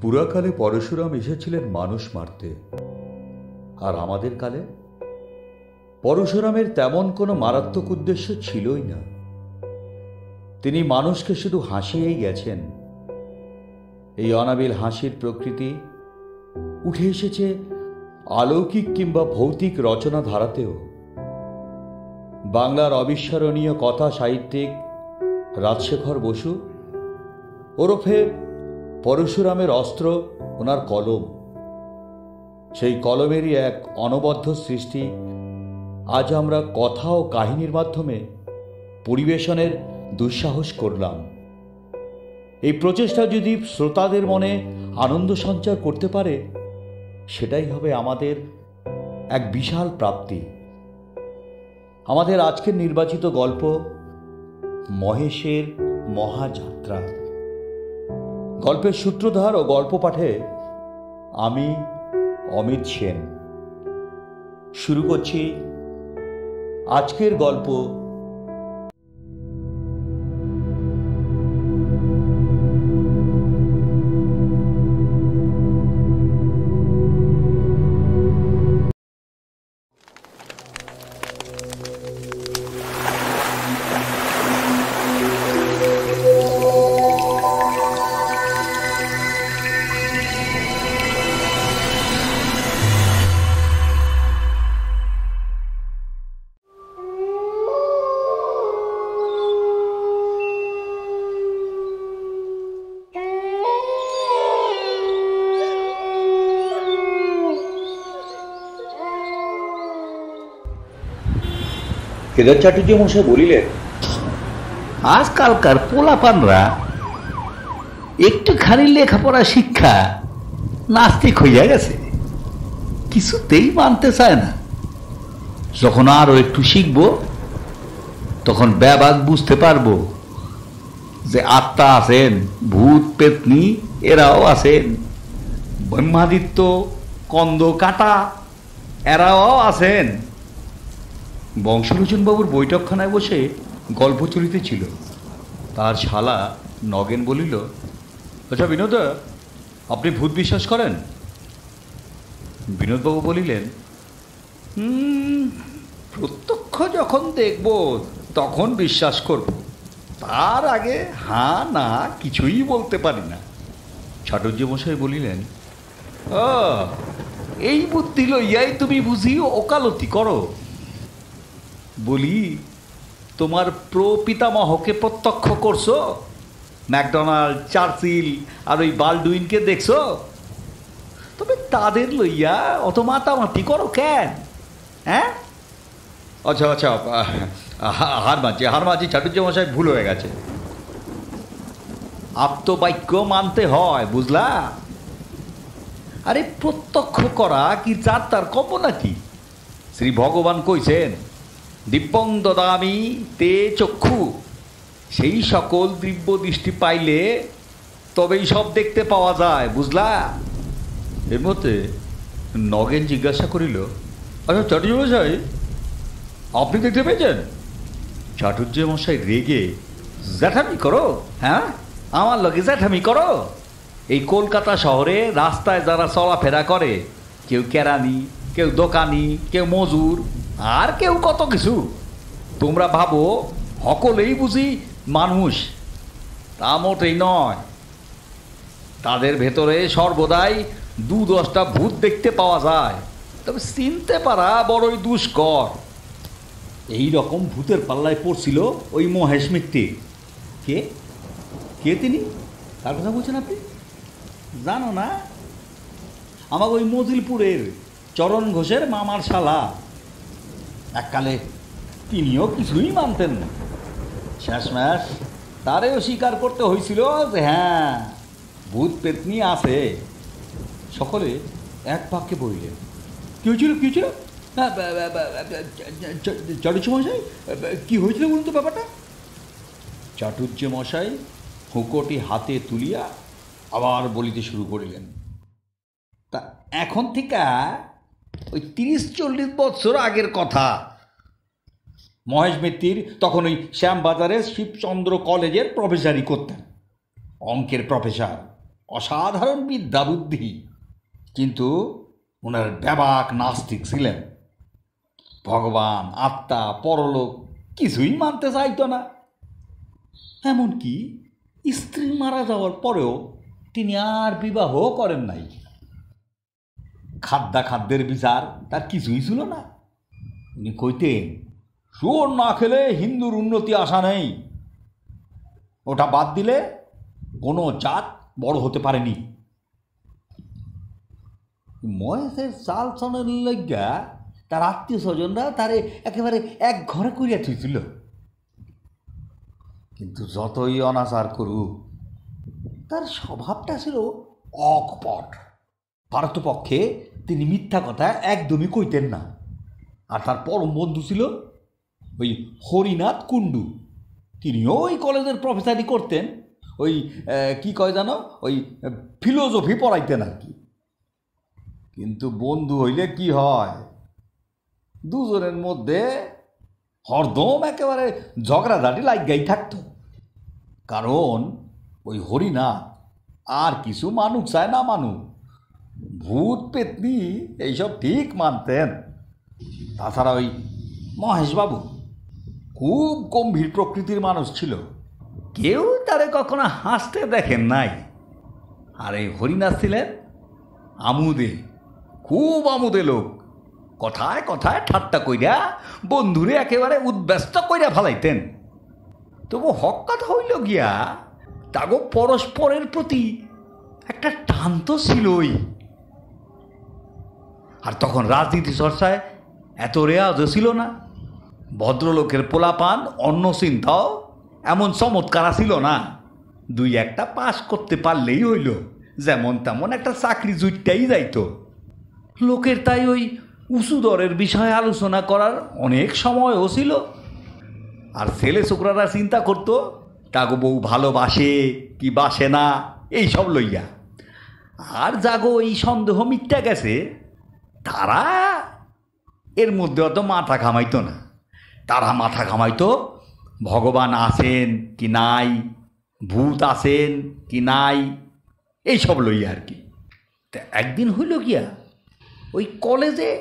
পুরাকালে পরশুরাম এসেছিলেন মানুষ মারতে, আর আমাদের কালে পরশুরামের তেমন কোনো মারাত্মক উদ্দেশ্য ছিলই না। তিনি মানুষকে শুধু হাসিয়েই গেছেন। এই অনাবিল হাসির প্রকৃতি উঠে এসেছে অলৌকিক কিংবা ভৌতিক রচনা ধারাতেও। বাংলার অবিস্মরণীয় কথা সাহিত্যিক রাজশেখর বসু ওরফে পরশুরামের অস্ত্র ওনার কলম। সেই কলমেরই এক অনবদ্য সৃষ্টি আজ আমরা কথা ও কাহিনীর মাধ্যমে পরিবেশনের দুঃসাহস করলাম। এই প্রচেষ্টা যদি শ্রোতাদের মনে আনন্দ সঞ্চার করতে পারে, সেটাই হবে আমাদের এক বিশাল প্রাপ্তি। আমাদের আজকের নির্বাচিত গল্প মহেশের মহাযাত্রা। গল্পের সূত্রধার ও গল্প পাঠে আমি অমিত সেন। শুরু করছি আজকের গল্প কেদার চাটুর্য মশাই বলিলেন, আজকালকার পোলাপানরা একটুখানি লেখাপড়া শিক্ষা নাস্তিক হইয়া গেছে, কিছুতেই মানতে চায় না। যখন আরো একটু শিখবো তখন ব্যাবাক বুঝতে পারবো যে আত্মা আছেন, ভূত পেতনি এরাও আছেন, ব্রহ্মাদিত্য কন্দ কাটা এরাও আছেন। বংশলোচন বাবুর বৈঠকখানায় বসে গল্প চলিতেছিল। তার শালা নগেন বলিল, আচ্ছা বিনোদা, আপনি ভূত বিশ্বাস করেন? বিনোদবাবু বলিলেন, প্রত্যক্ষ যখন দেখব তখন বিশ্বাস করব, তার আগে হ্যাঁ না কিছুই বলতে পারি না। চাটুর্য মশাই বলিলেন, এই বুদ্ধি লইয়াই তুমি বুঝি ওকালতি করো। বলি, তোমার প্রপিতামহকে প্রত্যক্ষ করছো? ম্যাকডোনাল্ড, চার্চিল আর ওই বালডুইনকে দেখছো? তবে তাদের লইয়া অত মাতামাতি করো কেন? হ্যাঁ, আচ্ছা আচ্ছা, হার মাঝি চাটুর্য মশাই, ভুল হয়ে গেছে। আপ্তবাক্য মানতে হয়, বুঝলা? আরে প্রত্যক্ষ করা কি যার তার কপ নাকি? শ্রী ভগবান কইছেন, দিব্যং দদামি তে চক্ষু, সেই সকল দিব্য দৃষ্টি পাইলে তবেই সব দেখতে পাওয়া যায়, বুঝলা? এর মধ্যে নগেন জিজ্ঞাসা করিল, আচ্ছা চাটুর্য মশাই, আপনি দেখতে পেয়েছেন? চাটুর্য মশাই রেগে, জ্যাঠামি করো? হ্যাঁ, আমার লগে জ্যাঠামি করো? এই কলকাতা শহরে রাস্তায় যারা চলাফেরা করে, কেউ কেরানি, কেউ দোকানি, কেউ মজুর, আর কেউ কত কিছু, তোমরা ভাবো সকলেই বুঝি মানুষ? তা মোটেই নয়। তাদের ভেতরে সর্বদাই 2-10টা ভূত দেখতে পাওয়া যায়, তবে চিনতে পারা বড়ই দুষ্কর। এই রকম ভূতের পাল্লায় পড়ছিল ওই মহেশ মিত্তি। কে কে তিনি? কার কথা বলছেন আপনি? জানো না? আমার ওই মজিলপুরের চরণ ঘোষের মামার শালা। এককালে তিনিও কিছুই মানতেন না, শেষমেশ তারেও স্বীকার করতে হয়েছিল যে হ্যাঁ, ভূত পেতনি আছে। সকলে এক বাক্যে বললেন, কি হয়েছিল, কি হয়েছিল? চাটুর্য মশাই, কি হয়েছিল বলুন তো ব্যাপারটা? চাটুর্য মশাই হুঁকোটি হাতে তুলিয়া আবার বলিতে শুরু করিলেন, তা এখন থেকে ওই 30-40 বছর আগের কথা। মহেশ মিত্তির তখন ওই শ্যামবাজারের শিবচন্দ্র কলেজের প্রফেসরই করতেন, অঙ্কের প্রফেসর। অসাধারণ বিদ্যা বুদ্ধি, কিন্তু ওনার ব্যাপক নাস্তিক ছিলেন। ভগবান, আত্মা, পরলোক কিছুই মানতে চাইতো না। এমনকি স্ত্রী মারা যাওয়ার পরেও তিনি আর বিবাহ করেন নাই। খাদ্যের বিচার তার কিছুই ছিল না। উনি কইতেন, শুয়োর না খেলে হিন্দুর উন্নতি আসা নেই। ওটা বাদ দিলে কোনো জাত বড় হতে পারেনি। মহেশের চাল চনের লজ্ঞা তার আত্মীয় স্বজনরা তারে একেবারে এক ঘরে করিয়া থুইছিল। কিন্তু যতই অনাচার করুক, তার স্বভাবটা ছিল অকপট। পারতপক্ষে তিনি মিথ্যা কথা একদমই কইতেন না। আর তার পরম বন্ধু ছিল ওই হরিনাথ কুণ্ডু। তিনিও ওই কলেজের প্রফেসরই করতেন। ওই কি কয় জানো, ওই ফিলোসফি পড়াইতেন আর কি। কিন্তু বন্ধু হইলে কি হয়, দুজনের মধ্যে হরদম একেবারে ঝগড়াঝাটি লাগাই থাকতো। কারণ ওই হরিনাথ আর কিছু মানুষ চায় না, মানুষ ভূত পেতনি এইসব ঠিক মানতেন। তাছাড়া ওই মহেশবাবু খুব গম্ভীর প্রকৃতির মানুষ ছিল, কেউ তারে কখনো হাসতে দেখেন নাই। আর এই হরিনাথ ছিলেন আমুদে, খুব আমুদে লোক। কথায় কথায় ঠাট্টা কইরা বন্ধুরে একেবারে উদ্ব্যস্ত কইরা ফেলাইতেন। তবু হক কথা হইল গিয়া, তাগো পরস্পরের প্রতি একটা টান তো ছিলই। আর তখন রাজনীতি চর্চায় এত রেয়াজও ছিল না। ভদ্রলোকের পোলাপান অন্য চিন্তাও এমন চমৎকার ছিল না। দুই একটা পাশ করতে পারলেই হইল, যেমন তেমন একটা চাকরি জুটটাই যাইতো। লোকের তাই ওই উঁচু দরের বিষয়ে আলোচনা করার অনেক সময়ও ছিল। আর ছেলে ছোকরারা চিন্তা করতো তাগো বউ ভালোবাসে কি বাসে না, এইসব লইয়া। আর যাগো এই সন্দেহ মিথ্যা গেছে, তারা এর মধ্যে অত মাথা ঘামাইতো না। তারা মাথা ঘামাইতো ভগবান আছেন কি নাই, ভূত আছেন কি নাই, এইসব লইয়া আর কি। তা একদিন হইল গিয়া, ওই কলেজে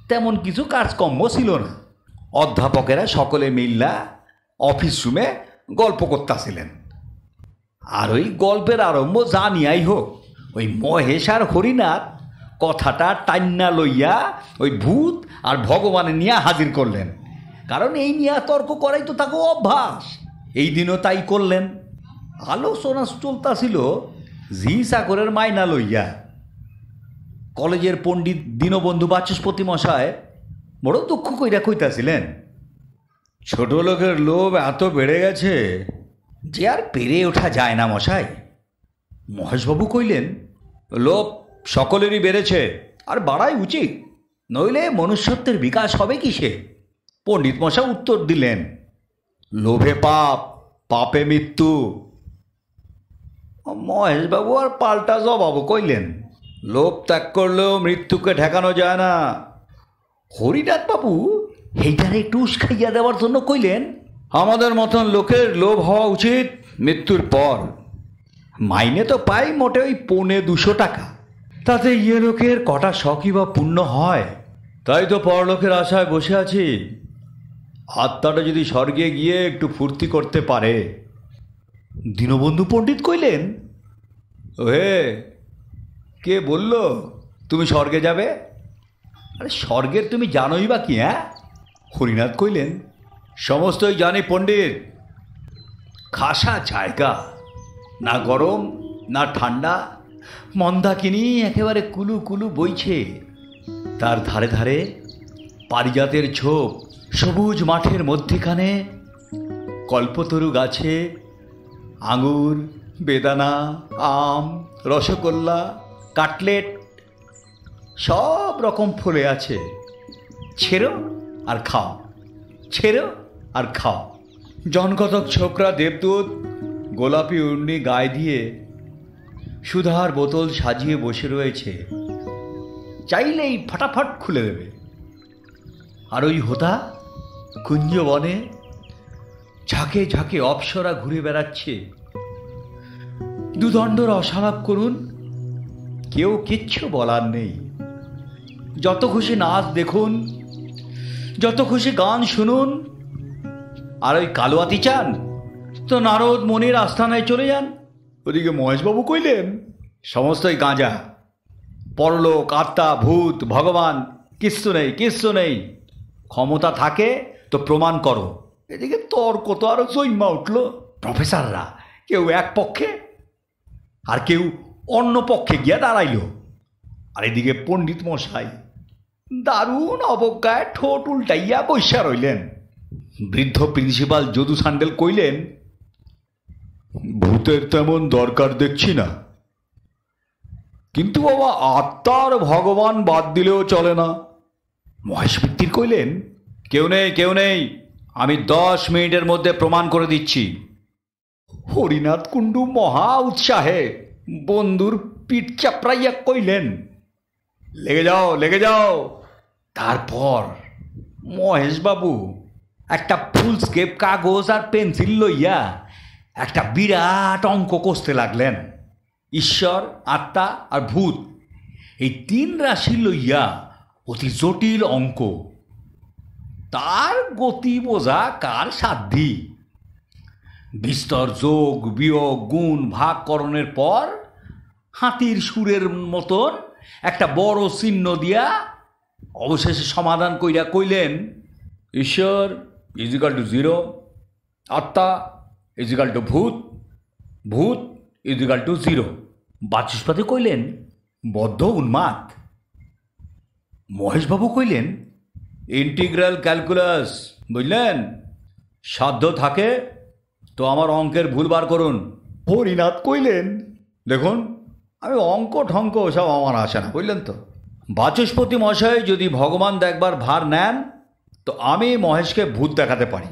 তেমন কিছু কাজকর্ম ছিল না। অধ্যাপকেরা সকলে মিল্লা অফিস রুমে গল্প করতেছিলেন। আর ওই গল্পের আরম্ভ জানিয়াই হোক, ওই মহেশ আর হরিনাথ কথাটা টান্না লইয়া ওই ভূত আর ভগবানের নিয়ে হাজির করলেন। কারণ এই নিয়ে তর্ক করাই তো তাকে অভ্যাস। এই দিনও তাই করলেন। আলোচনা চলতেছিল জি চাকরের মাইনা লইয়া। কলেজের পণ্ডিত দীনবন্ধু বাচস্পতি মশায় বড় দুঃখ কইরা কইতাছিলেন, ছোট লোকের লোভ এত বেড়ে গেছে যে আর পেরে ওঠা যায় না মশাই। মহেশবাবু কইলেন, লোভ সকলেরই বেড়েছে, আর বাড়াই উচিত, নইলে মনুষ্যত্বের বিকাশ হবে কিসে? পণ্ডিত মশাই উত্তর দিলেন, লোভে পাপ, পাপে মৃত্যু। মহেশবাবু আর পাল্টা জবাবও কইলেন, লোভ ত্যাগ করলেও মৃত্যুকে ঠেকানো যায় না। হরিনাথ বাবু এইটারে টুস খাইয়া দেওয়ার জন্য কইলেন, আমাদের মতন লোকের লোভ হওয়া উচিত মৃত্যুর পর। মাইনে তো পাই মোটে ওই 250 টাকা, তাতে ইয়ে লোকের কটা শখই বা পূর্ণ হয়। তাই তো পরলোকের আশায় বসে আছি। আত্মাটা যদি স্বর্গে গিয়ে একটু ফুর্তি করতে পারে। দীনবন্ধু পণ্ডিত কইলেন, হে, কে বলল তুমি স্বর্গে যাবে? আরে স্বর্গের তুমি জানোই বা কি? হ্যাঁ? হরিনাথ কইলেন, সমস্তই জানি পণ্ডিত। খাসা জায়গা, না গরম না ঠান্ডা, মন্দাকিনী একেবারে কুলু কুলু বইছে। তার ধারে ধারে পারিজাতের ঝোপ, সবুজ মাঠের মধ্যিখানে কল্পতরু গাছে আঙুর, বেদানা, আম, রসগোল্লা, কাটলেট সব রকম ফলে আছে। ছেড়ো আর খাও, ছেড়ো আর খাও। জনকতক ছোকরা দেবদূত গোলাপি উর্নি গায়ে দিয়ে সুধার বোতল সাজিয়ে বসে রয়েছে, চাইলেই ফটাফট খুলে দেবে। আর ওই হোতা কুঞ্জ বনে ঝাঁকে ঝাঁকে অপ্সরা ঘুরে বেড়াচ্ছে। দুদণ্ড রসালাপ করুন, কেউ কিচ্ছু বলার নেই। যত খুশি নাচ দেখুন, যত খুশি গান শুনুন। আর ওই কালোয়াতি চান তো নারদ মনির আস্থানায় চলে যান। ওদিকে মহেশবাবু কইলেন, সমস্তই গাঁজা, পরলোক, আত্মা, ভূত, ভগবান কিচ্ছু নেই, কিচ্ছু নেই। ক্ষমতা থাকে তো প্রমাণ করো। এদিকে তর্ক তো আরো জৈমা উঠল। প্রফেসররা কেউ এক পক্ষে আর কেউ অন্য পক্ষে গিয়া দাঁড়াইল। আর এদিকে পণ্ডিত মশাই দারুণ অবজ্ঞায় ঠোঁট উল্টাইয়া বৈশা রইলেন। বৃদ্ধ প্রিন্সিপাল যদু সান্ডেল কইলেন, ভূতের তেমন দরকার দেখছি না, কিন্তু বাবা আত্মার ভগবান বাদ দিলেও চলে না। মহেশ মিত্তির কইলেন, কেউ নেই, কেউ নেই, আমি 10 মিনিটের মধ্যে প্রমাণ করে দিচ্ছি। হরিনাথ কুণ্ডু মহা উৎসাহে বন্ধুর পিঠ চাপড়াইয়া কইলেন, লেগে যাও, লেগে যাও। তারপর মহেশবাবু একটা ফুলস্কেপ কাগজ আর পেন্সিল লইয়া একটা বিরাট অঙ্ক কষতে লাগলেন। ঈশ্বর, আত্মা আর ভূত, এই 3 রাশি লইয়া অতি জটিল অঙ্ক। তার গতি বোঝা কার সাধ্যি। বিস্তর যোগ বিয়োগ গুণ ভাগকরণের পর হাতির সুরের মতন একটা বড় চিহ্ন দিয়া অবশেষে সমাধান কইরা কইলেন, ঈশ্বর ইজিক্যাল টু 0, আত্মা ইজিক্যাল টু ভূত, ভূত ইজিক্যাল টু 0। বাচস্পতি কইলেন, বদ্ধ উন্মাদ। মহেশবাবু কইলেন, ইন্টিগ্রাল ক্যালকুলাস, বুঝলেন, সাধ্য থাকে তো আমার অঙ্কের ভুল বার করুন। হরিনাথ কইলেন, দেখুন আমি অঙ্ক ঠঙ্ক সব আমার আসে না, বুঝলেন তো। বাচস্পতি মশাই যদি ভগবান দেখবার ভার নেন তো আমি মহেশকে ভূত দেখাতে পারি।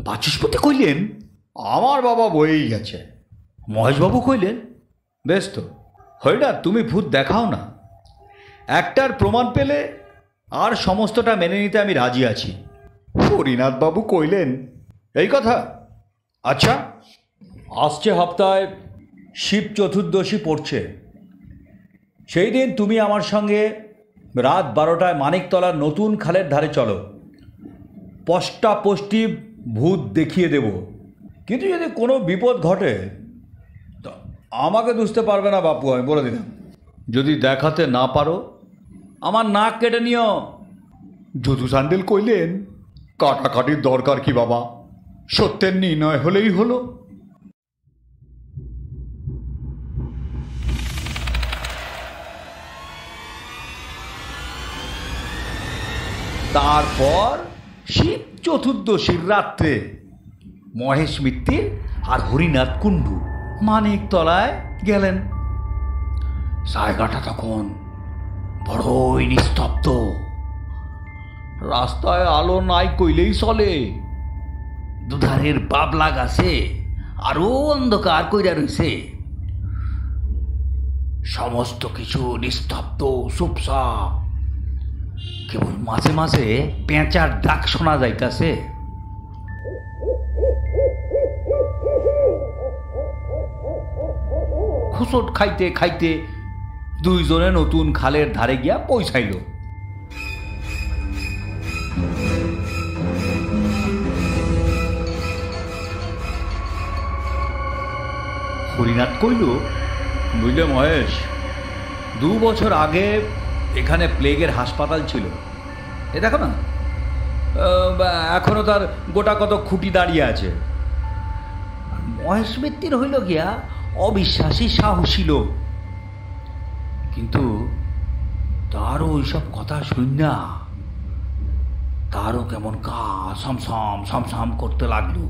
বাচস্পতি কইলেন, আমার বাবা বইই গেছে। মহেশবাবু কইলেন, বেশ তো হরিনাথ, তুমি ভূত দেখাও না, একটার প্রমাণ পেলে আর সমস্তটা মেনে নিতে আমি রাজি আছি। হরিনাথ বাবু কইলেন, এই কথা, আচ্ছা আসছে হপ্তায় শিব চতুর্দশী পড়ছে, সেই দিন তুমি আমার সঙ্গে রাত 12টায় মানিকতলার নতুন খালের ধারে চলো। স্পষ্টাস্পষ্টি ভূত দেখিয়ে দেব, কিন্তু যদি কোনো বিপদ ঘটে তো আমাকে দুষতে পারবে না বাপু, আমি বলে দিলাম। যদি দেখাতে না পারো আমার নাক কেটে নিও। যদু সান্ডেল কইলেন, কাটাকাটির দরকার কি বাবা, সত্যের নির্ণয় হলেই হলো। তারপর শিব চতুর্দশীর রাত্রে মহেশ মিত্তির আর হরিনাথ কুণ্ডু মানিকতলায় গেলেন। জায়গাটা তখন বড়ই নিস্তব্ধ, রাস্তায় আলো নাই কইলেই চলে। দুধারের বাবলা গাছে আরো অন্ধকার কইরা রয়েছে। সমস্ত কিছু নিস্তব্ধ, চুপচাপ। কেবল মাঝে মাঝে পেঁচার ডাক শোনা যাইতাছে। খুচট খাইতে খাইতে দুইজনে নতুন খালের ধারে গিয়া পৌঁছাইল। হরিনাথ কইল, বুঝলে মহেশ, 2 বছর আগে এখানে প্লেগের হাসপাতাল ছিল, এ দেখো না, এখনো তার গোটা কত খুঁটি দাঁড়িয়ে আছে। মহেশ মিত্তির হইল গিয়া অবিশ্বাসী সাহসী লোক, কিন্তু তারও ওইসব কথা শুন না, তারও কেমন গা সমসাম সমসাম করতে লাগলো।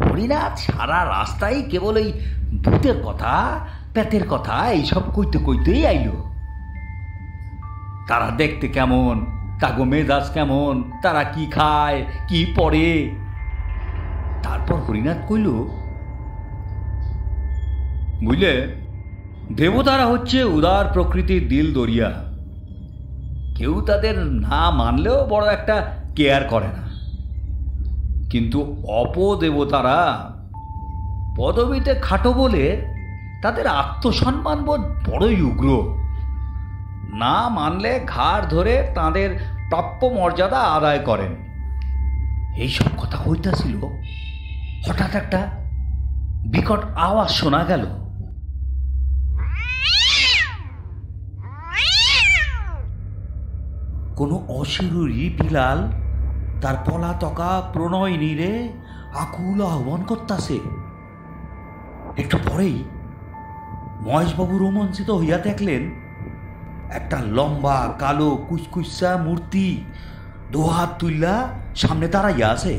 হরিনাথ সারা রাস্তায় কেবল এই ভূতের কথা, পেতের কথা এইসব কইতে কইতেই আইল। তারা দেখতে কেমন, তাগো মেজাজ কেমন, তারা কি খায় কি পরে। তারপর হরিনাথ কইল, বুঝলে, দেবতারা হচ্ছে উদার প্রকৃতির দিল দরিয়া, কেউ তাদের না মানলেও বড় একটা কেয়ার করে না। কিন্তু অপদেবতারা পদবিতে খাটো বলে তাদের আত্মসম্মান বোধ বড়ই উগ্র। না মানলে ঘাড় ধরে তাদের প্রাপ্য মর্যাদা আদায় করেন। এইসব কথা হইতাছিল, হঠাৎ একটা বিকট আওয়াজ শোনা গেল। কোনো অশরীরী বিলাল তার পলাতকা প্রণয়িনীরে আকুল আহ্বান করতাছে। একটু পরেই মহেশবাবু রোমাঞ্চিত হইয়া দেখলেন একটা লম্বা কালো কুচকুচা মূর্তি দুহাত তুইলা সামনে দাঁড়াইয়া আছে।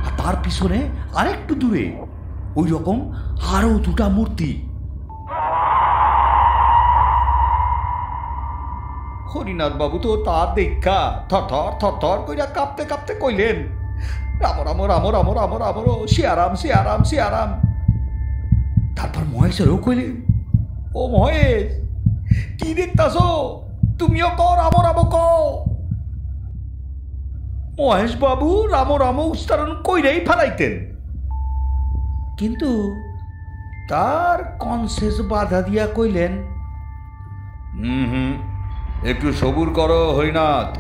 আর তার পিছনে আরেকটু দূরে ওই রকম আরো দুটা মূর্তি। হরিনাথ বাবু তো তার দেখা থর থর কইরা কাঁপতে কাঁপতে কইলেন, রাম রাম রাম রাম রাম রাম সিয়ারাম সিয়ারাম সিয়ারাম। তারপর মহেশেরও কইলেন, ও মহেশ, কি দেখতাছ? তুমিও ক রাম রাম ক। মহেশ বাবু রাম রাম উচ্চারণ কইরেই ফেলাইতেন, কিন্তু তার কনসেস বাধা দিয়া কইলেন, একটু সবুর করো হরিনাথ,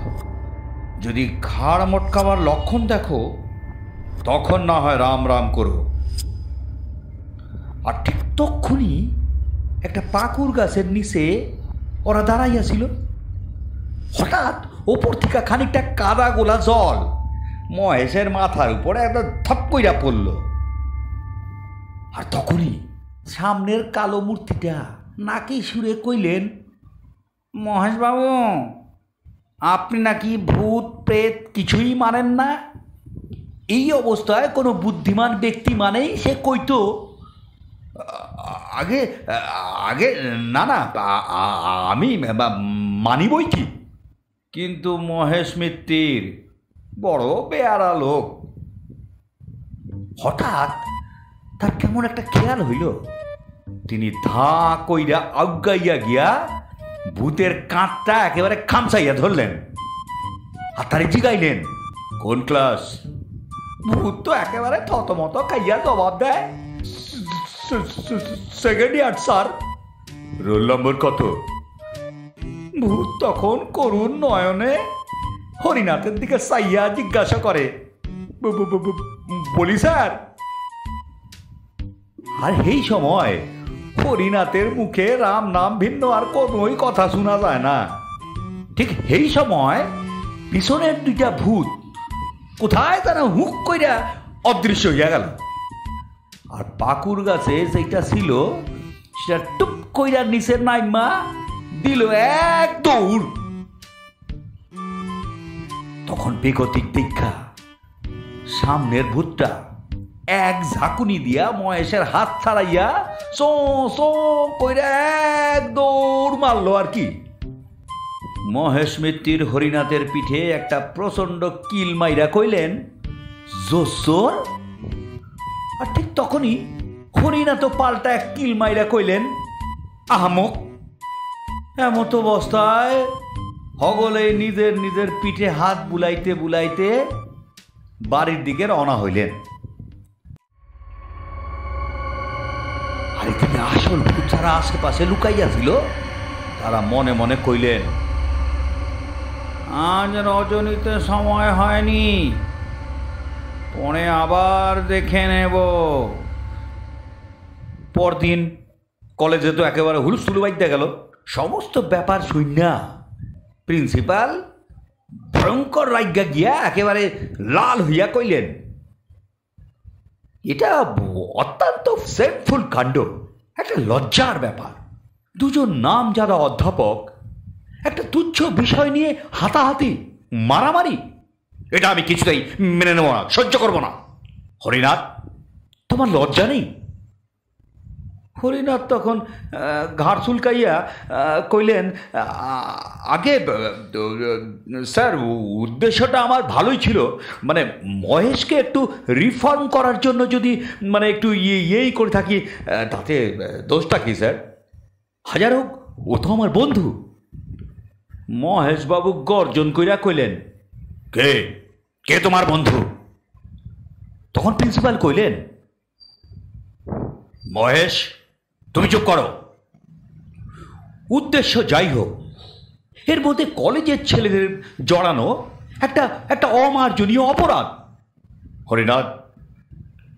যদি ঘাড় মটকাবার লক্ষণ দেখো তখন না হয় রাম রাম করো। আর ঠিক তক্ষুনি একটা পাকুর গাছের নিচে ওরা দাঁড়াইয়াছিল। হঠাৎ ওপর থেকে খানিকটা কাদা গোলা জল মহেশের মাথার উপরে একদম থপ কইরা পড়ল। আর তখনই সামনের কালো মূর্তিটা নাকি সুরে কইলেন, মহেশবাবু, আপনি নাকি ভূত প্রেত কিছুই মানেন না? এই অবস্থায় কোনো বুদ্ধিমান ব্যক্তি মানেই সে কইতো, আগে আগে না না আমি মানি বই কি, কিন্তু মহেশ মিত্তির বড় বেয়ারা লোক। হঠাৎ তার কেমন একটা খেয়াল হইল, তিনি ধা কইরা আজ্ঞাইয়া গিয়া ভূতের কাঁধটা একেবারে খামচাইয়া ধরলেন আর তারে জিগাইলেন, কোন ক্লাস? ভূত তো একেবারে থতমত খাইয়া জবাব দেয়, second year sir. Roll number কত? ভূত তখন করুণ নয়নে হরিনাথের দিকে চাইয়া জিজ্ঞাসা করে, বলি স্যার। আর এই সময় হরিনাথের মুখে রাম নাম ভিন্ন আর কোনোই কথা শোনা যায় না। ঠিক এই সময় পিছনের দুইটা ভূত কোথায় তারা হুক কইরা অদৃশ্য হইয়া গেল। আর পাকুর গাছে যেটা ছিল সেটা টুপ কইরা নিচে নাইমা দিল এক দৌড়। তখন বেগতিক দীক্ষা সামনের ভূতটা এক ঝাঁকুনি দিয়া মহেশের হাত ছাড়াইয়া সো সো কইরা এক দৌড় মারল আর কি। মহেশ মিত্তির হরিনাথের পিঠে একটা প্রচন্ড কিল মাইরা কইলেন, জোসর। আর ঠিক তখনই হরিনাথ পাল্টা এক কিল মাইরা কইলেন, আহামক। এমত অবস্থায় হগলে নিজের নিজের পিঠে হাত বুলাইতে বুলাইতে বাড়ির দিকে রওনা হইলেন। আর এখানে আসল ভূত যারা আশেপাশে লুকাইয়াছিল তারা মনে মনে কইলেন, আজ রজনীতে সময় হয়নি, পরে আবার দেখে নেব। পরদিন কলেজে তো একেবারে হুলস্থুলু বাইতে গেল। সমস্ত ব্যাপার শুইনা প্রিন্সিপাল ভয়ঙ্কর রাজ্ঞা গিয়া একেবারে লাল হইয়া কইলেন, এটা অত্যন্ত সেমফুল কাণ্ড, একটা লজ্জার ব্যাপার। দুজন নাম যারা অধ্যাপক একটা তুচ্ছ বিষয় নিয়ে হাতাহাতি মারামারি, এটা আমি কিছুতেই মেনে নেব না, সহ্য করব না। হরিনাথ, তোমার লজ্জা নেই? হরিনাথ তখন ঘাড় চুলকাইয়া কইলেন, আগে স্যার, উদ্দেশ্যটা আমার ভালোই ছিল, মানে মহেশকে একটু রিফর্ম করার জন্য যদি মানে একটু ইয়েই করে থাকি তাতে দোষটা কি স্যার? হাজার হোক, ও তো আমার বন্ধু। মহেশবাবু গর্জন কইরা কইলেন, কে? কে তোমার বন্ধু? তখন প্রিন্সিপাল কইলেন, মহেশ, তুমি চুপ করো। উদ্দেশ্য যাই হোক, এর মধ্যে কলেজের ছেলেদের জড়ানো একটা একটা অমার্জনীয় অপরাধ। হরিনাথ,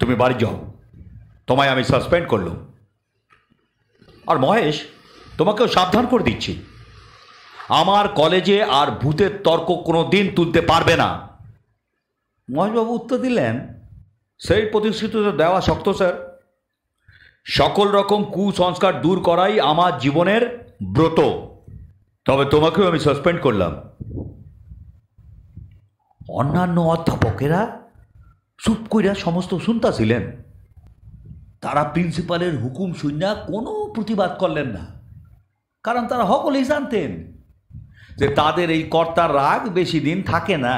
তুমি বাড়ি যাও, তোমায় আমি সাসপেন্ড করলাম। আর মহেশ, তোমাকেও সাবধান করে দিচ্ছি, আমার কলেজে আর ভূতের তর্ক কোনো দিন তুলতে পারবে না। মহেশবাবু উত্তর দিলেন, সেই প্রতিশ্রুতি তো দেওয়া শক্ত স্যার। সকল রকম কুসংস্কার দূর করাই আমার জীবনের ব্রত। তবে তোমাকেও আমি সাসপেন্ড করলাম। অন্যান্য অধ্যাপকেরা চুপ কইরা সমস্ত শুনতাছিলেন। তারা প্রিন্সিপালের হুকুম শুনিয়া কোনো প্রতিবাদ করলেন না, কারণ তারা সকলেই জানতেন যে তাদের এই কর্তার রাগ বেশি দিন থাকে না।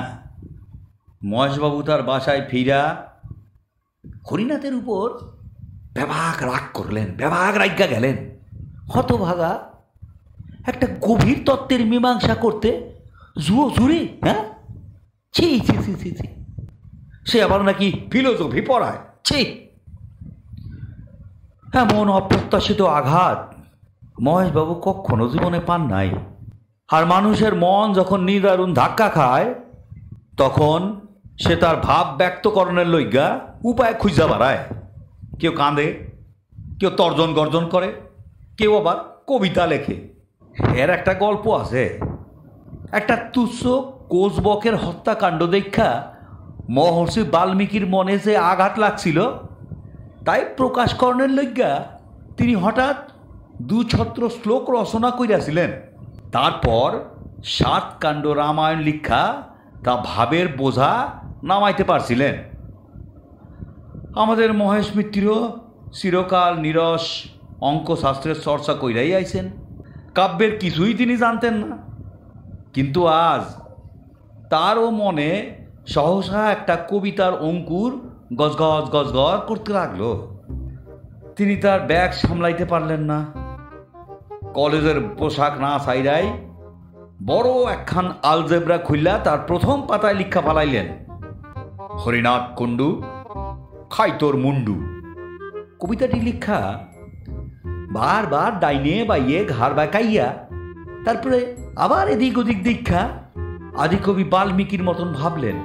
মহেশবাবু তার বাসায় ফিরা হরিনাথের উপর ব্যাপক রাগ করলেন, ব্যাপক রাজ্ঞা গেলেন। হতভাগা একটা গভীর তত্ত্বের মীমাংসা করতে জুড়ি, হ্যাঁ, ছি ছি ছি ছি ছি, সে আবার নাকি ফিলোসফি পড়ায়, ছি। এমন অপ্রত্যাশিত আঘাত মহেশবাবু কখনো জীবনে পান নাই। আর মানুষের মন যখন নিদারুণ ধাক্কা খায়, তখন সে তার ভাব ব্যক্তকরণের লইগা উপায় খুঁজা বাড়ায়। কেউ কাঁদে, কেউ তর্জন গর্জন করে, কেউ আবার কবিতা লেখে। এর একটা গল্প আছে। একটা তুচ্ছ কোচবকের হত্যাকাণ্ড দেখা মহর্ষি বাল্মীকির মনে যে আঘাত লাগছিল, তাই প্রকাশকরণের লইগা তিনি হঠাৎ 2 ছত্র শ্লোক রচনা করিয়াছিলেন। তারপর 7 কাণ্ড রামায়ণ লিখা তা ভাবের বোঝা নামাইতে পারছিলেন। আমাদের মহেশ মিত্রও চিরকাল নিরস অঙ্কশাস্ত্রের চর্চা কইরাই আইছেন, কাব্যের কিছুই তিনি জানতেন না। কিন্তু আজ তারও মনে সহসা একটা কবিতার অঙ্কুর গজগজ গজগজ করতে লাগলো। তিনি তার ব্যাগ সামলাইতে পারলেন না। কলেজের পোশাক না ছাইরাই বড় একখান আলজেব্রা খুললা তার প্রথম পাতায় লিখা ফালাইলেন, হরিনাথ কুণ্ডু খাই তোর মুন্ডু। কবিতাটি লিখা বারবার ডাইনে বাইয়ে ঘাড় বাঁকাইয়া, তারপরে আবার এদিক ওদিক দীক্ষা আদিকবি বাল্মীকির মতন ভাবলেন,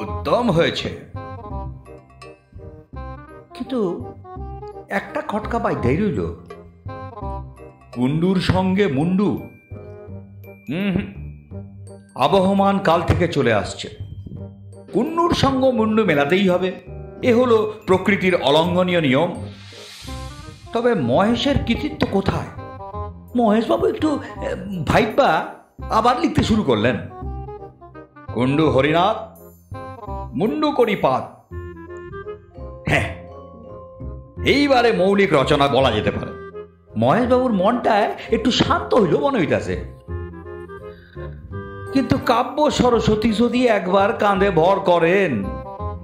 উত্তম হয়েছে। কিন্তু একটা খটকা বাইধাই রইল, কুণ্ডুর সঙ্গে মুন্ডু আবহমান কাল থেকে চলে আসছে। কুণ্ডুর সঙ্গে মুন্ডু মেলাতেই হবে, এ হলো প্রকৃতির অলঙ্ঘনীয় নিয়ম। তবে মহেশের কৃতিত্ব কোথায়? মহেশবাবু একটু ভাইবা আবার লিখতে শুরু করলেন, কুণ্ডু হরিনাথ মুন্ডু করি পাত। হ্যাঁ, এইবারে মৌলিক রচনা বলা যেতে পারে। মহেশবাবুর মনটা একটু শান্ত হইল মনে হইতেছে। কিন্তু কাব্য সরস্বতী যদি একবার কাঁধে ভর করেন,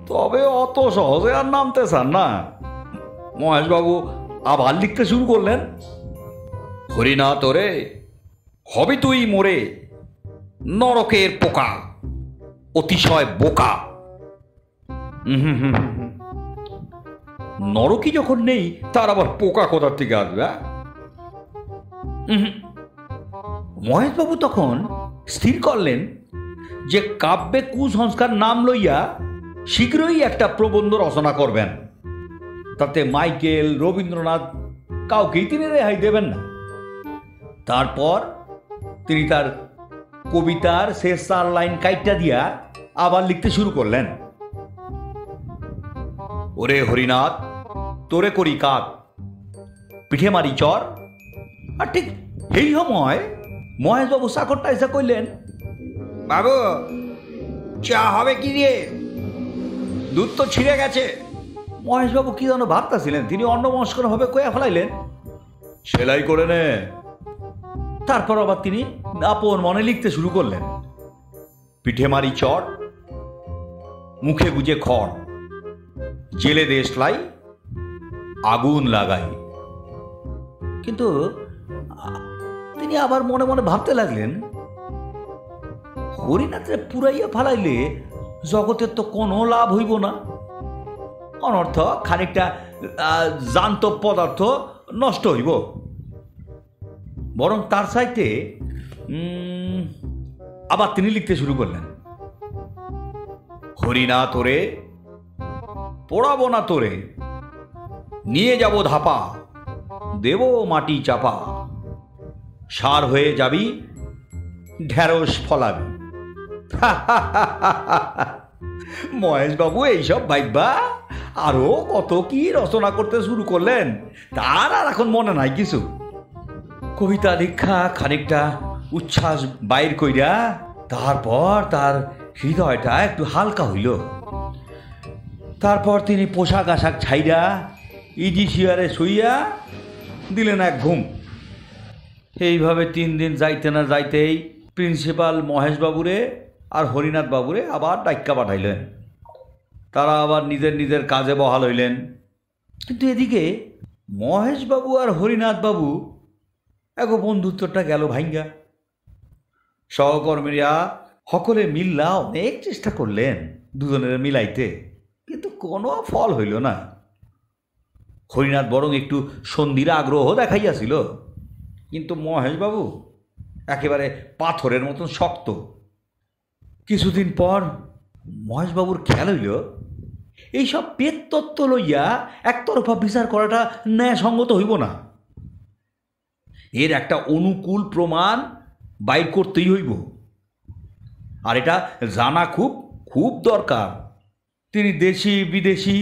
তবে অত সহজে আর নামতে চান না। মহেশবাবু আবার লিখতে শুরু করলেন, হরিনাথ ওরে হবি তুই মোরে নরকের পোকা, অতিশয় বোকা। নরকই যখন নেই, তার আবার পোকা কোথার থেকে আসবে? মহেশবাবু তখন স্থির করলেন যে কাব্যে কুসংস্কার নাম লইয়া শীঘ্রই একটা প্রবন্ধ রচনা করবেন। তাতে মাইকেল, রবীন্দ্রনাথ কাউকেই তিনি রেহাই দেবেন না। তারপর তিনি তার কবিতার শেষ 4 লাইন কাইটা দিয়া আবার লিখতে শুরু করলেন, ওরে হরিনাথ তোরে করি কাত, পিঠে মারি চর। আর ঠিক এই সময় মহেশবাবু চাকরটা এসে কইলেন, বাবু চা হবে কি দিয়ে? দুধ তো ছিঁড়ে গেছে। মহেশবাবু কি যেন ভাবতেছিলেন, তিনি অন্যমস্কর ভাবে কয়া ফেলাইলেন, সেলাই করে নে। তারপর আবার তিনি আপন মনে লিখতে শুরু করলেন, পিঠে মারি চট, মুখে গুজে খড়, জেলে দেশলাই, আগুন লাগাই। কিন্তু তিনি আবার মনে মনে ভাবতে লাগলেন, হরিনাথে পুরাইয়া ফালাইলে জগতের তো কোনো লাভ হইব না, অনর্থ খানিকটা জান্ত পদার্থ নষ্ট হইব। বরং তার চাইতে আবার তিনি লিখতে শুরু করলেন, হরিনা তোরে পড়াবো না, তোরে নিয়ে যাব ধাপা, দেব মাটি চাপা, সার হয়ে যাবি ঢেঁড়স ফলাবি। মহেশবাবু এইসব ভাইবা আরো কত কি রচনা করতে শুরু করলেন, তার আর এখন মনে নাই কিছু। কবিতা লিখা খানিকটা উচ্ছ্বাস বাইর কইরা তারপর তার হৃদয়টা একটু হালকা হইল। তারপর তিনি পোশাক আশাক ছাইরা ইজি চেয়ারে শুইয়া দিলেন এক ঘুম। এইভাবে 3 দিন যাইতে না যাইতেই প্রিন্সিপাল মহেশবাবুরে আর হরিনাথ বাবুরে আবার ডাক্কা পাঠাইলেন। তারা আবার নিজের নিজের কাজে বহাল হইলেন। কিন্তু এদিকে মহেশবাবু আর হরিনাথ বাবু এক বন্ধুত্বটা গেল ভাঙ্গা। সহকর্মীরা সকলে মিল্লা অনেক চেষ্টা করলেন দুজনের মিলাইতে, কিন্তু কোনো ফল হইল না। হরিনাথ বরং একটু সন্ধির আগ্রহ দেখাইয়াছিল, কিন্তু মহেশবাবু একেবারে পাথরের মতন শক্ত। কিছুদিন পর মহেশবাবুর খেয়াল হইল এইসব পেততত্ত্ব লইয়া একতরফা বিচার করাটা ন্যায়সঙ্গত হইব না, এর একটা অনুকূল প্রমাণ বাইর করতেই হইব, আর এটা জানা খুব খুব দরকার। তিনি দেশি বিদেশি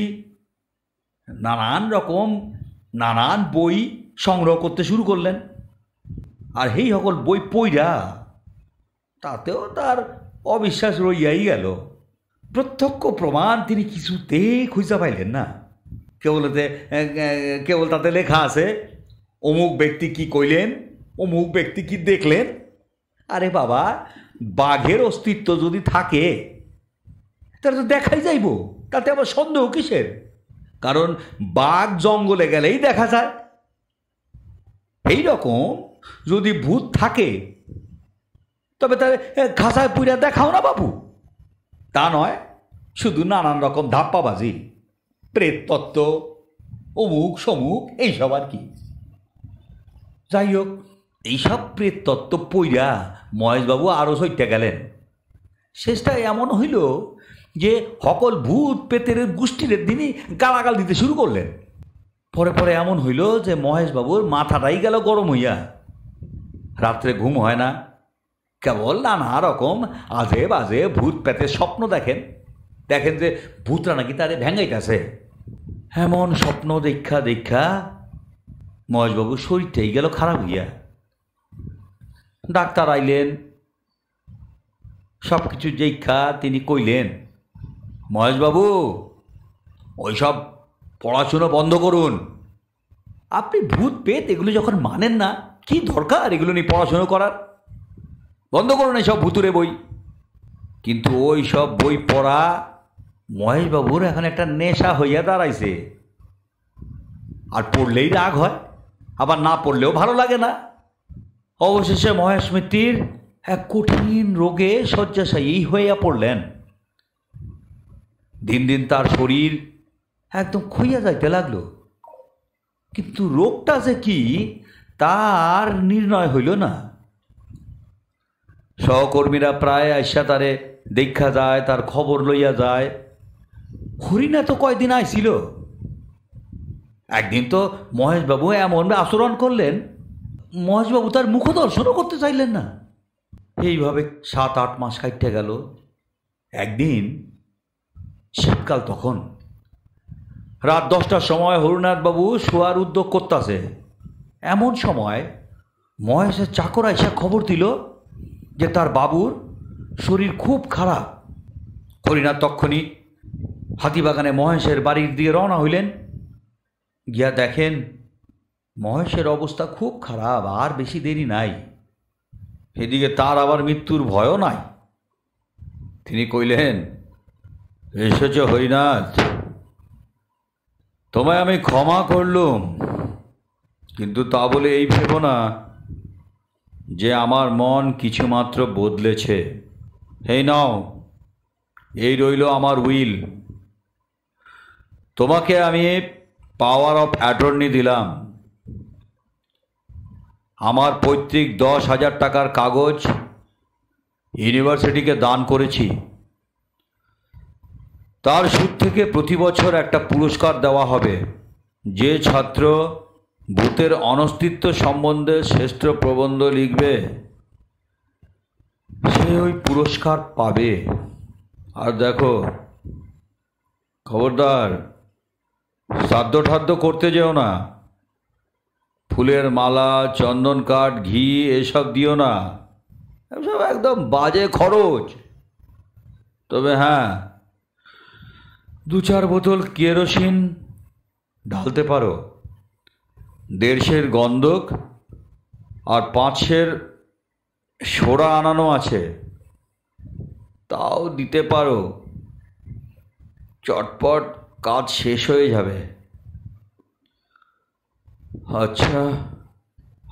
নানান বই সংগ্রহ করতে শুরু করলেন। আর এই সকল বই পইরা তাতেও তার অবিশ্বাস রইয়াই গেল। প্রত্যক্ষ প্রমাণ তিনি কিছুতেই খুঁজে পাইলেন না। কেবল তাতে লেখা আছে অমুক ব্যক্তি কি কইলেন, অমুক ব্যক্তি কি দেখলেন। আরে বাবা, বাঘের অস্তিত্ব যদি থাকে তাহলে তো দেখাই যাইব, তাতে আবার সন্দেহ কিসের? কারণ বাঘ জঙ্গলে গেলেই দেখা যায়। এই রকম যদি ভূত থাকে তবে তাহলে খাঁচায় পুইরা দেখাও না বাবু। তা নয়, শুধু নানান রকম ধাপ্পাবাজি, প্রেততত্ত্ব, অমুক সমুক এইসব আর কি। যাই হোক, এইসব প্রেততত্ত্ব পইরা মহেশবাবু আরও সইতে গেলেন। শেষটা এমন হইল যে সকল ভূত পেতের গোষ্ঠীর দিনই গালাগাল দিতে শুরু করলেন। পরে পরে এমন হইল যে মহেশবাবুর মাথাটাই গেল গরম হইয়া। রাত্রে ঘুম হয় না, কেবল নানা রকম আজে বাজে ভূত পেতের স্বপ্ন দেখেন যে ভূতরা নাকি তারে ভেঙাইতেছে। এমন স্বপ্ন দেখা মহেশবাবুর শরীরটাই গেল খারাপ হইয়া। ডাক্তার আইলেন, সব কিছু দেখা তিনি কইলেন, মহেশবাবু ওইসব পড়াশুনো বন্ধ করুন। আপনি ভূত পেত এগুলো যখন মানেন না, কি দরকার এগুলো নিয়ে পড়াশুনো করার? বন্ধ করুন এইসব ভুতুরে বই। কিন্তু ওই সব বই পড়া মহেশবাবুর এখন একটা নেশা হইয়া দাঁড়াইছে। আর পড়লেই রাগ হয়, আবার না পড়লেও ভালো লাগে না। অবশেষে মহেশ মিত্তির এক কঠিন রোগে শয্যাশায়ী হইয়া পড়লেন। দিন দিন তার শরীর একদম খুইয়া যাইতে লাগলো, কিন্তু রোগটা যে কি তার নির্ণয় হইল না। সহকর্মীরা প্রায় আইসা তারে দেখা যায়, তার খবর লইয়া যায়। হরিণা তো কয়দিন আইছিল। একদিন তো মহেশবাবু এমন আচরণ করলেন, মহেশবাবু তার মুখ দর্শনও করতে চাইলেন না। এইভাবে 7-8 মাস কাটতে গেল। একদিন শীতকাল, তখন রাত 10টার সময় হরিনাথবাবু শোয়ার উদ্যোগ করতেছে। এমন সময় মহেশের চাকর আইসা খবর দিল যে তার বাবুর শরীর খুব খারাপ। হরিনাথ তক্ষণি হাতিবাগানে মহেশের বাড়ির দিকে রওনা হইলেন। গিয়া দেখেন মহেশের অবস্থা খুব খারাপ, আর বেশি দেরি নাই। এদিকে তার আবার মৃত্যুর ভয়ও নাই। তিনি কইলেন, এসেছ হরিনাথ, তোমায় আমি ক্ষমা করলুম, কিন্তু তা বলে এই ভেবো না যে আমার মন কিছুমাত্র বদলেছে। এই নাও, এই রইল আমার উইল। তোমাকে আমি পাওয়ার অফ অ্যাটর্নি দিলাম। আমার পৈতৃক 10,000 টাকার কাগজ ইউনিভার্সিটিকে দান করেছি। তার সুদ থেকে প্রতি বছর একটা পুরস্কার দেওয়া হবে। যে ছাত্র ভূতের অনস্তিত্ব সম্বন্ধে শ্রেষ্ঠ প্রবন্ধ লিখবে সে ওই পুরস্কার পাবে। আর দেখো, খবরদার শ্রাদ্ধ ঠাদ্য করতে যেও না। ফুলের মালা, চন্দন কাঠ, ঘি এসব দিও না, এসব একদম বাজে খরচ। তবে হ্যাঁ, 2-4 বোতল কেরোসিন ঢালতে পারো। 1.5 গন্ধক আর 5 সোডা আনানো আছে, তাও দিতে পারো। চটপট কাজ শেষ হয়ে যাবে। আচ্ছা,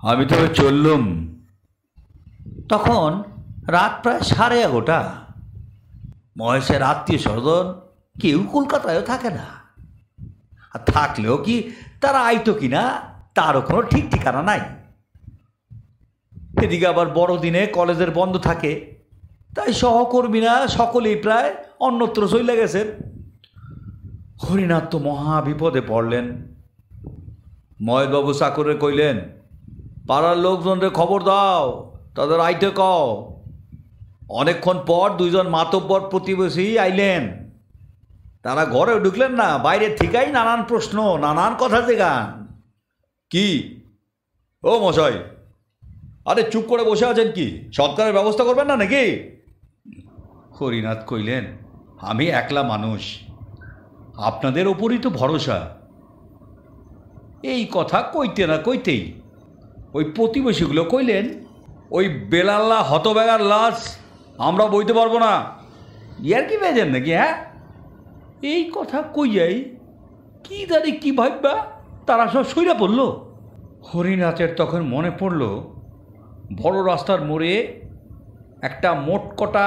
আমি তবে চললুম। তখন রাত প্রায় 11:30। মহেশের আত্মীয় স্বজন কেউ কলকাতায়ও থাকে না, আর থাকলেও কি তারা আইতো কিনা তারও কোনো ঠিক ঠিকানা নাই। এদিকে আবার বড়দিনে কলেজের বন্ধ থাকে, তাই সহকর্মীরা সকলেই প্রায় অন্যত্র চলে গেছেন। হরিনাথ তো মহা বিপদে পড়লেন। মহেশবাবু চাকরে কইলেন, পাড়ার লোকজনদের খবর দাও, তাদের আইতে কও। অনেকক্ষণ পর 2জন মাতব্বর প্রতিবেশী আইলেন। তারা ঘরে ঢুকলেন না, বাইরের থেকেই নানান প্রশ্ন, নানান কথা জেগান। কি ও মশাই, আরে চুপ করে বসে আছেন কি? সৎকারের ব্যবস্থা করবেন না নাকি? হরিনাথ কইলেন, আমি একলা মানুষ, আপনাদের ওপরই তো ভরসা। এই কথা কইতে না কইতেই ওই প্রতিবেশীগুলো কইলেন, ওই বেলাল্লা হতবেগার লাশ আমরা বইতে পারবো না। ইয়ার কি বেজেন নাকি? হ্যাঁ, এই কথা কইয়াই কি জানি কি ভাববা তারা সব সইরা পড়ল। হরিনাথের তখন মনে পড়ল, বড় রাস্তার মোড়ে একটা মোটকটা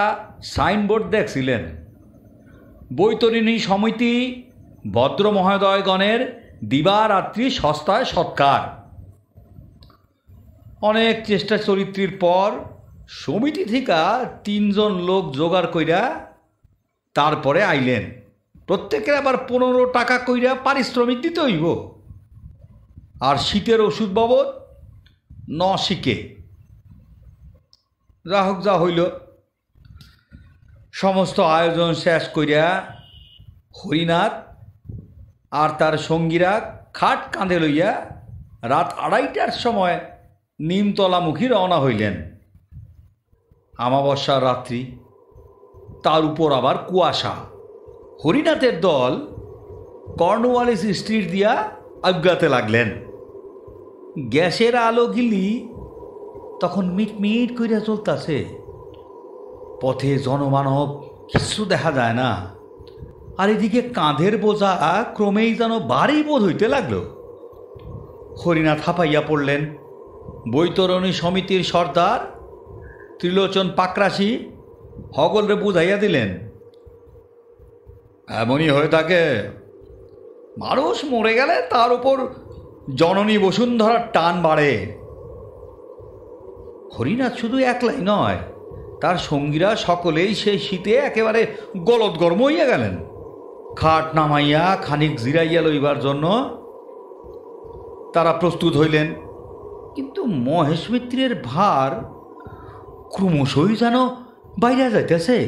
সাইনবোর্ড দেখছিলেন, বৈতরণী সমিতি ভদ্র মহোদয়গণের দিবারাত্রি সস্তায় সৎকার। অনেক চেষ্টা চরিত্রের পর সমিতি থেকে 3জন লোক জোগাড় কইরা তারপরে আইলেন। প্রত্যেকের আবার 15 টাকা কইরা পারিশ্রমিক দিতে হইব, আর শীতের ওষুধ বাবদ 9 শিকে। যা হোক, যা হইল। সমস্ত আয়োজন শেষ কইরা হরিনাথ আর তার সঙ্গীরা খাট কাঁধে লইয়া রাত 2:30টার সময় নিমতলামুখী রওনা হইলেন। আমাবস্যার রাত্রি, তার উপর আবার কুয়াশা। হরিনাথের দল কর্নওয়ালিস স্ট্রিট দিয়া আগাতে লাগলেন। গ্যাসের আলোগুলি তখন মিটমিট কইরা চলতেছে। পথে জনমানব কিছু দেখা যায় না, আর এদিকে কাঁধের বোঝা ক্রমেই যেন ভারী বোধ হইতে লাগলো। হরিনাথ হাঁপাইয়া পড়লেন। বৈতরণী সমিতির সর্দার ত্রিলোচন পাকরাশি হগলরে বুঝাইয়া দিলেন, এমনই হয়ে থাকে, মানুষ মরে গেলে তার উপর জননী বসুন্ধরার টান বাড়ে। হরিনাথ শুধু একলাই নয়, তার সঙ্গীরা সকলেই সেই শীতে একেবারে গলদগর্ম হইয়া গেলেন। খাট নামাইয়া খানিক জিরাইয়া লইবার জন্য তারা প্রস্তুত হইলেন, কিন্তু মহেশ মিত্রের ভার ক্রমশই যেন বাইরে যাইতেছে।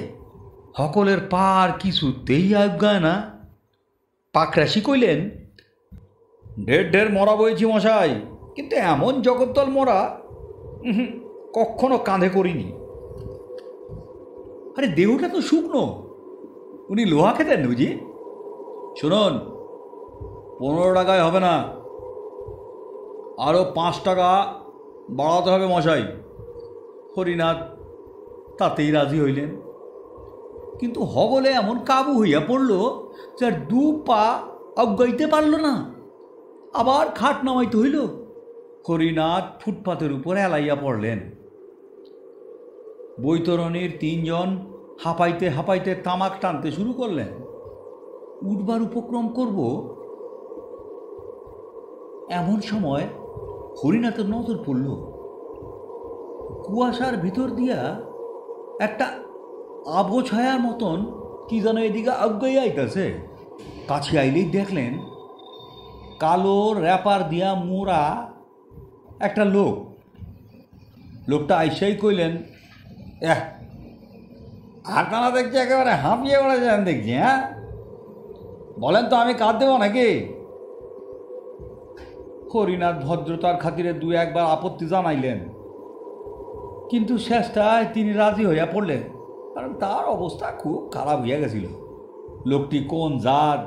সকলের পার কিছুতেই আজ্ঞায় না। পাকরাশি কইলেন, ঢের মরা বইছি মশাই, কিন্তু এমন জগদ্দল মরা কখনো কাঁধে করিনি। আরে দেহটা তো শুকনো, উনি লোহা খেতেন বুঝি? শুনুন, 15 টাকায় হবে না, আরও 5 টাকা বাড়াতে হবে মশাই। হরিনাথ তাতেই রাজি হইলেন, কিন্তু হগলে এমন কাবু হইয়া পড়ল যার 2 পা অজ্ঞাইতে পারল না। আবার খাট নামাইতে হইল। হরিনাথ ফুটপাতের উপর এলাইয়া পড়লেন। বৈতরণীর 3জন হাঁপাইতে হাঁপাইতে তামাক টানতে শুরু করলেন। উঠবার উপক্রম করব, এমন সময় হরিনাথের নজর পড়ল কুয়াশার ভিতর দিয়া একটা আবছায়ার মতন কি যেন এদিকে আজ্ঞাই আইতেছে। কাছে আইলেই দেখলেন কালো র্যাপার দিয়া মোড়া একটা লোক। লোকটা আইসাই কইলেন, আপনারা দেখছি একেবারে হাঁপিয়ে পড়েছেন দেখছি, হ্যাঁ বলেন তো আমি কাঁদ দেবো নাকি? হরিনাথ ভদ্রতার খাতিরে দু একবার আপত্তি জানাইলেন, কিন্তু শেষটায় তিনি রাজি হইয়া পড়লেন, কারণ তার অবস্থা খুব খারাপ হইয়া গেছিল। লোকটি কোন জাত,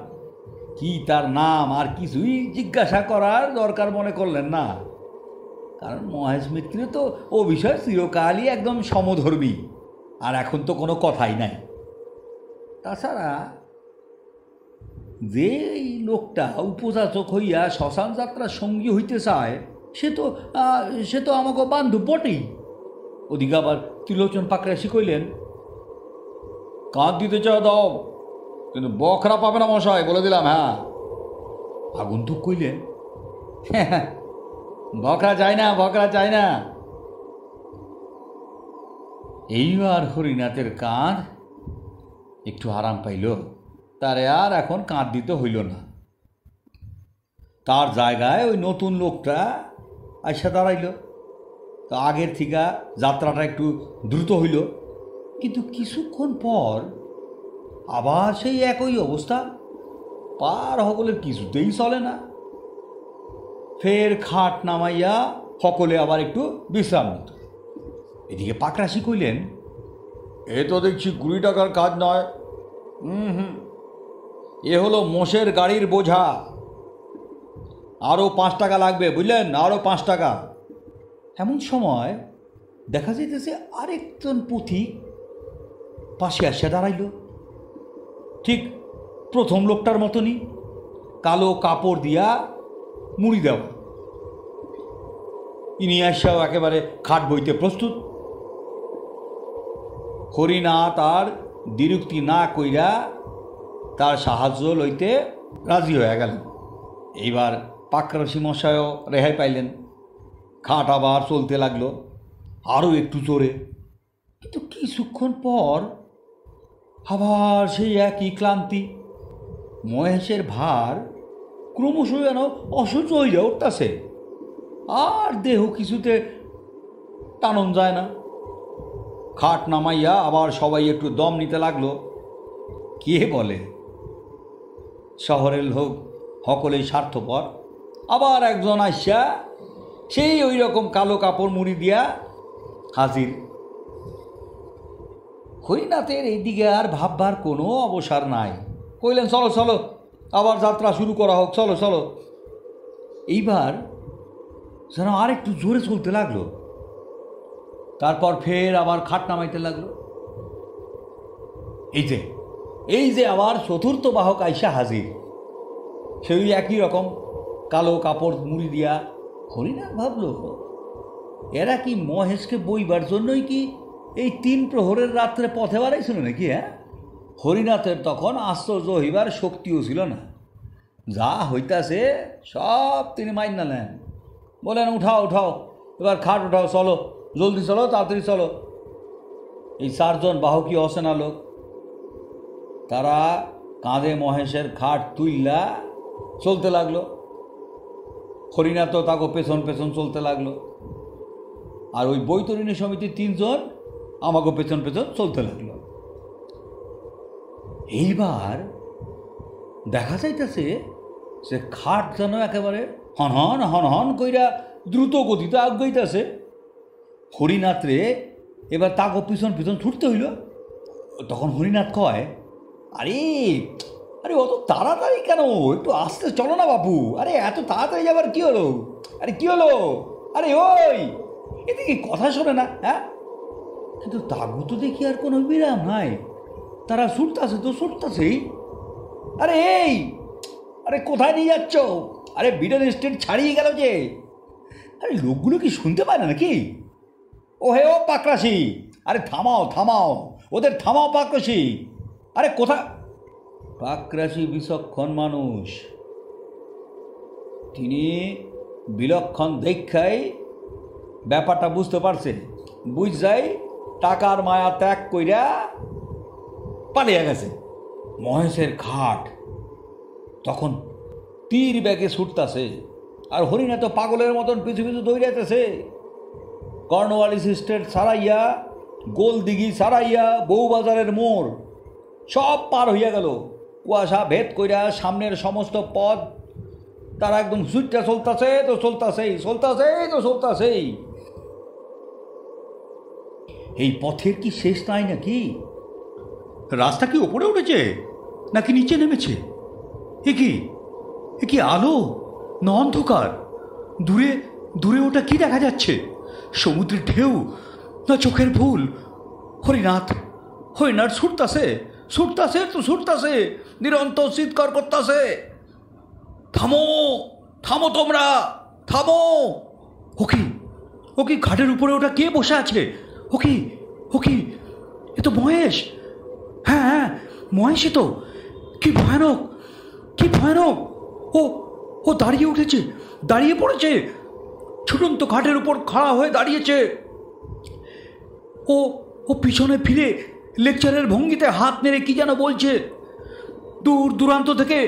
কি তার নাম আর কিছুই জিজ্ঞাসা করার দরকার মনে করলেন না, কারণ মহেশ মিত্র তো ও বিষয় চিরকালই একদম সমধর্মী, আর এখন তো কোনো কথাই নাই। তাছাড়া যে এই লোকটা উপযাচক হইয়া শ্মশান যাত্রার সঙ্গী হইতে চায় সে তো আমাকে বান্ধব বটেই। ওদিকে আবার ত্রিলোচন পাকড়াশি কইলেন, কাঁধ দিতে চাও দাও, কিন্তু বখরা পাবে না মশাই, বলে দিলাম। হ্যাঁ। আগন্তুক কইলেন, বখরা চাই না, বখরা চাই না। এইবার হরিনাথের কাঁধ একটু আরাম পাইল, তারে আর এখন কাঁধ দিতে হইল না। তার জায়গায় ওই নতুন লোকটা আইসা দাঁড়াইল। তো আগের থেকে যাত্রাটা একটু দ্রুত হইল, কিন্তু কিছুক্ষণ পর আবার সেই একই অবস্থা, পার হকলের কিছুতেই চলে না। ফের খাট নামাইয়া সকলে আবার একটু বিশ্রাম নিত। এদিকে পাকড়াশি কইলেন, এ তো দেখছি 20 টাকার কাজ নয়। এ হলো মোষের গাড়ির বোঝা, আরও 5 টাকা লাগবে, বুঝলেন, আরও 5 টাকা। এমন সময় দেখা যাইতেছে আরেকজন পথিক পাশে আসিয়া দাঁড়াইল, ঠিক প্রথম লোকটার মতনই, কালো কাপড় দিয়া মুড়ি দেওয়া। ইনি আসিয়াও একেবারে খাট বইতে প্রস্তুত। হরিনাথ আর দ্বিরুক্তি না কইরা তার সাহায্য লইতে রাজি হয়ে গেলেন। এইবার পাকড়াশি মশায়ও রেহাই পাইলেন। খাট আবার চলতে লাগলো, আরও একটু জোরে। কিন্তু কিছুক্ষণ পর আবার সেই একই ক্লান্তি। মহেশের ভার ক্রমশ যেন অসহ্য হইয়া উঠতেছে, আর দেহ কিছুতে টানন যায় না। খাট নামাইয়া আবার সবাই একটু দম নিতে লাগলো। কে বলে শহরের লোক সকলেই স্বার্থপর। আবার একজন আসিয়া সেই ওই রকম কালো কাপড় মুড়ি দিয়া হাজির। হরিনাথের এইদিকে আর ভাববার কোনো অবসর নাই। কইলেন, চলো চলো, আবার যাত্রা শুরু করা হোক, চলো চলো। এইবার যেন আর একটু জোরে চলতে লাগলো। তারপর ফের আবার খাট নামাইতে লাগলো। এই যে আবার চতুর্থ বাহক আইসা হাজির, সেই একই রকম কালো কাপড় মুড়ি দিয়া। হরিনাথ ভাবল, এরা কি মহেশকে বইবার জন্যই কি এই 3 প্রহরের রাত্রে পথে বাড়াইছিল নাকি? হ্যাঁ, হরিনাথের তখন আশ্চর্য হইবার শক্তিও ছিল না। যা হইতাছে সব তিনি মাইনা নেন। বলেন, উঠাও উঠাও, এবার খাট উঠাও, চলো, জলদি চলো, তাড়াতাড়ি চলো। এই 4 জন বাহকী অচেনা লোক, তারা কাঁধে মহেশের খাট তুইলা চলতে লাগলো। হরিনাথও তাকে পেছন পেছন চলতে লাগলো, আর ওই বৈতরণী সমিতির 3 জন আমাকে পেছন পেছন চলতে লাগলো। এইবার দেখা যাইতেছে সে খাট যেন একেবারে হনহন হনহন কইরা দ্রুত গতিতে আগাইতেছে। হরিনাথ রে এবার তাকে পিছন পিছন ছুটতে হইল। তখন হরিনাথ কয়, আরে আরে অত তাড়াতাড়ি কেন, একটু আস্তে চলো না বাপু। আরে এত তাড়াতাড়ি যাবার কি হলো? আরে কি হলো? আরে ওই এদিকে কথা শোনে না? হ্যাঁ, কিন্তু তাগু তো দেখি আর কোনো বিরাম নাই, তারা ছুটতেছে তো ছুটতেছেই। আরে এই, আরে কোথায় নিয়ে যাচ্ছ? আরে বিডন স্টেট ছাড়িয়ে গেল যে। আরে লোকগুলো কি শুনতে পায় না নাকি? ও হে ও পাকড়াশি, আরে থামাও থামাও, ওদের থামাও পাকরাশি। আরে কোথা? পাকরাশি বিচক্ষণ মানুষ, তিনি বিলক্ষণ দেখাই ব্যাপারটা বুঝতে পারছে, বুঝ যায় টাকার মায়া ত্যাগ কইরা পালিয়ে গেছে। মহেশের খাট তখন তীর ব্যাগে ছুটতাছে, আর হরিণা তো পাগলের মতন পিছু পিছু দৌড়াইতেছে। কর্নওয়ালিস স্টেট ছাড়াইয়া, গোলদিঘি ছাড়াইয়া, বউবাজারের মোড় সব পার হইয়া গেল। কুয়াশা ভেদ কইরা সামনের সমস্ত পথ তারা একদম ছুটটা চলতেছে তো চলতেছেই, চলতেছেই তো চলতেছেই। এই পথের কি শেষ নাই নাকি? রাস্তা কি ওপরে উঠেছে নাকি নিচে নেমেছে? এ কি আলো না অন্ধকার? দূরে দূরে ওটা কি দেখা যাচ্ছে? সমুদ্রের ঢেউ না চোখের ভুল? হরিনাথ ছুটতাছে, ছুটতাছে তো ছুটতাছে, নিরন্তর চিৎকার করতেছে, থামো থামো তোমরা, থামো। ও কি ঘাটের উপরে ওটা কে বসে আছে? ও কি এ তো মহেশ। হ্যাঁ মহেশই তো। কি ভয়ানক, কি ভয়ানক! ও দাঁড়িয়ে উঠেছে, দাঁড়িয়ে পড়েছে, ছুটন্ত ঘাটের উপর খাড়া হয়ে দাঁড়িয়েছে। ও পিছনে ফিরে লেকচারের ভঙ্গিতে হাত নেড়ে কি যেন বলছে। দূর দূরান্ত থেকে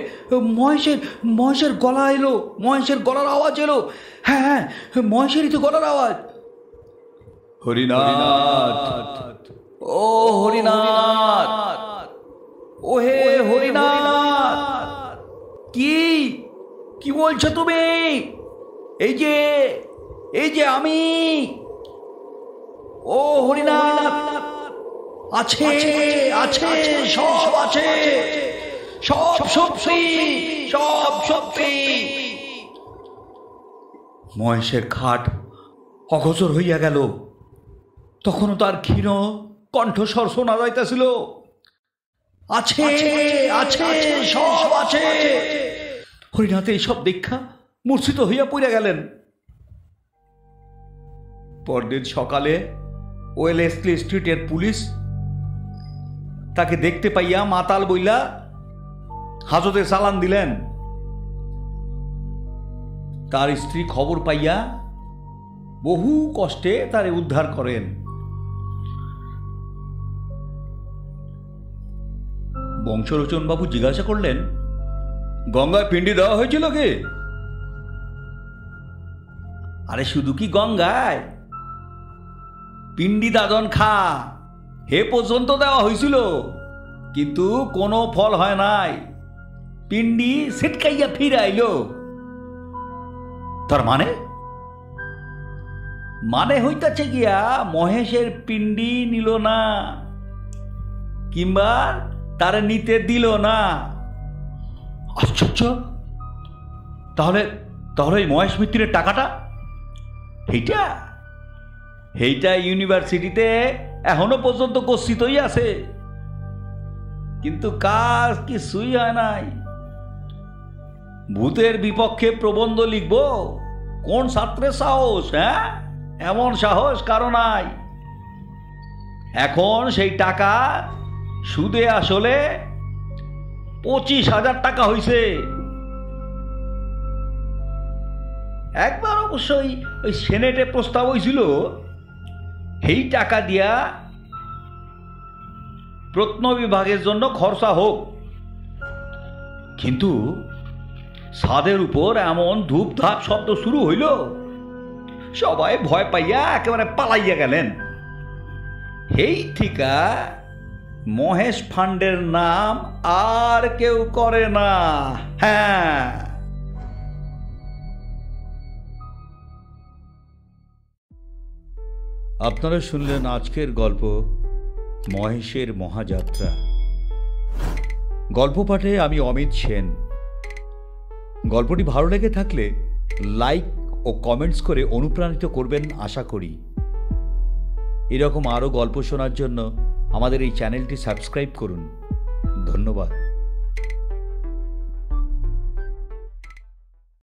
মহেশের গলা এলো, মহেশের গলার আওয়াজ এলো। হ্যাঁ মহেশেরই তো গলার আওয়াজ। হরিনাথ, ও হরিনাথ, ও হে হরিনাথ, কি বলছো তুমি? এই যে আমি। ও হরিনাথ, আছে আছে, সব আছে, সব সত্যি, সব সত্যি। মহেশের খাট অগোচর হইয়া গেল। তখনও তার ক্ষীণ কণ্ঠস্বর শোনা যাইতেছিল, আছে আছে, সব আছে। হরিনাথ এইসব দেখা মূর্ছিত হইয়া পড়ে গেলেন। পরদিন সকালে ওয়েলেসলি স্ট্রিটের পুলিশ তাকে দেখতে পাইয়া মাতাল বইলা হাজতে চালান দিলেন। তার স্ত্রী খবর পাইয়া বহু কষ্টে তারে উদ্ধার করেন। বংশলোচন বাবু জিজ্ঞাসা করলেন, গঙ্গায় পিণ্ডি দেওয়া হয়েছিল কি? আরে শুধু কি গঙ্গায়, পিণ্ডি দাদন খা হে পর্যন্ত দেওয়া হয়েছিল, কিন্তু কোনো ফল হয় নাই। পিণ্ডি ছিটকাইয়া ফিরে আইল। তার মানে হইতাছে গিয়া মহেশের পিণ্ডি নিল না, কিংবা তারে নিতে দিল না। আশ্চর্য! তাহলে মহেশ মিত্রের টাকাটা এইটা ইউনিভার্সিটিতে এখনো পর্যন্ত গচ্ছিতই আছে, কিন্তু কাজ কিছুই হয় নাই। ভূতের বিপক্ষে প্রবন্ধ লিখব কোন ছাত্রের সাহস? হ্যাঁ, এমন সাহস কারো নাই। এখন সেই টাকা সুদে আসলে 25,000 টাকা হইছে। একবার অবশ্যই ওই সেনেটে প্রস্তাব হয়েছিল এই টাকা দিয়া প্রত্নবিভাগের জন্য খরচা হোক, কিন্তু ছাদের উপর এমন ধূপধাপ শব্দ শুরু হইল, সবাই ভয় পাইয়া একেবারে পালাইয়া গেলেন। এই ঠিকা মহেশ ফান্ডের নাম আর কেউ করে না। হ্যাঁ, আপনারা শুনলেন আজকের গল্প মহেশের মহাযাত্রা। গল্প পাঠে আমি অমিত সেন। গল্পটি ভালো লেগে থাকলে লাইক ও কমেন্টস করে অনুপ্রাণিত করবেন আশা করি। এরকম আরও গল্প শোনার জন্য আমাদের এই চ্যানেলটি সাবস্ক্রাইব করুন। ধন্যবাদ।